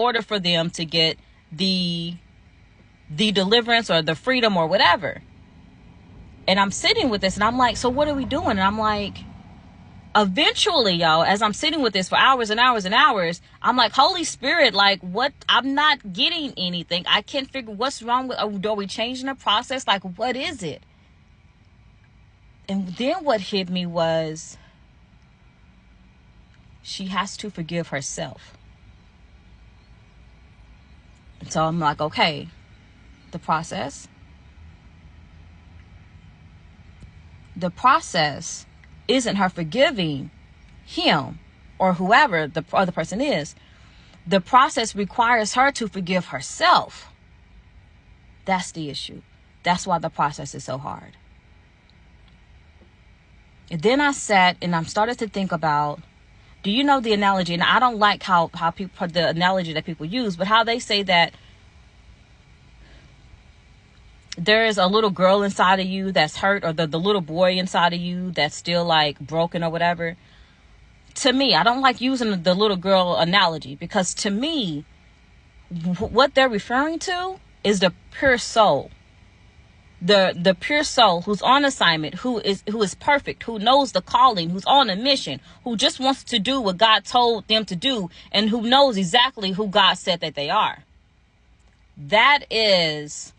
order for them to get the deliverance or the freedom or whatever. And I'm sitting with this and I'm like, so what are we doing? And I'm like, eventually, y'all, as I'm sitting with this for hours and hours and hours, I'm like, Holy Spirit, like, what? I'm not getting anything. I can't figure what's wrong with, are we changing the process? Like, what is it? And then what hit me was, she has to forgive herself. And so I'm like, okay, the process isn't her forgiving him or whoever the other person is. The process requires her to forgive herself. That's the issue. That's why the process is so hard. And then I sat and I started to think about, do you know the analogy? And I don't like how people, the analogy that people use, but how they say that there is a little girl inside of you that's hurt, or the little boy inside of you that's still like broken or whatever. To me, I don't like using the little girl analogy, because to me, what they're referring to is the pure soul. The pure soul who's on assignment, who is perfect, who knows the calling, who's on a mission, who just wants to do what God told them to do, and who knows exactly who God said that they are. That is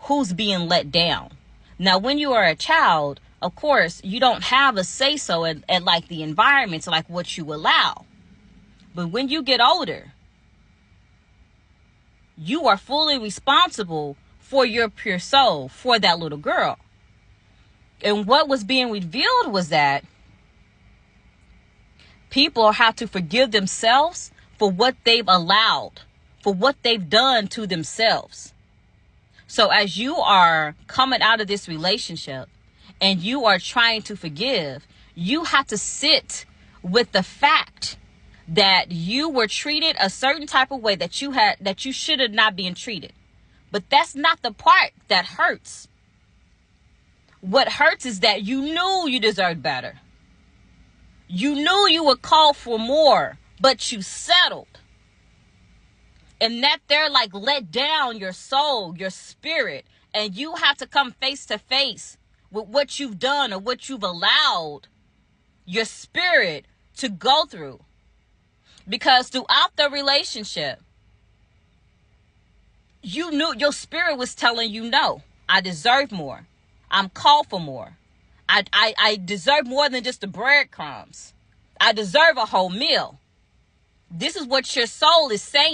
who's being let down. Now, when you are a child, of course, you don't have a say-so at like the environment, like what you allow. But when you get older, you are fully responsible for your pure soul, for that little girl. And what was being revealed was that people have to forgive themselves for what they've allowed, for what they've done to themselves. So as you are coming out of this relationship and you are trying to forgive, you have to sit with the fact that you were treated a certain type of way that you should have not been treated. But that's not the part that hurts. What hurts is that you knew you deserved better. You knew you were called for more, but you settled. And that they're like let down your soul, your spirit, and you have to come face to face with what you've done or what you've allowed your spirit to go through. Because throughout the relationship, you knew your spirit was telling you, no, I deserve more. I'm called for more. I deserve more than just the breadcrumbs. I deserve a whole meal. This is what your soul is saying.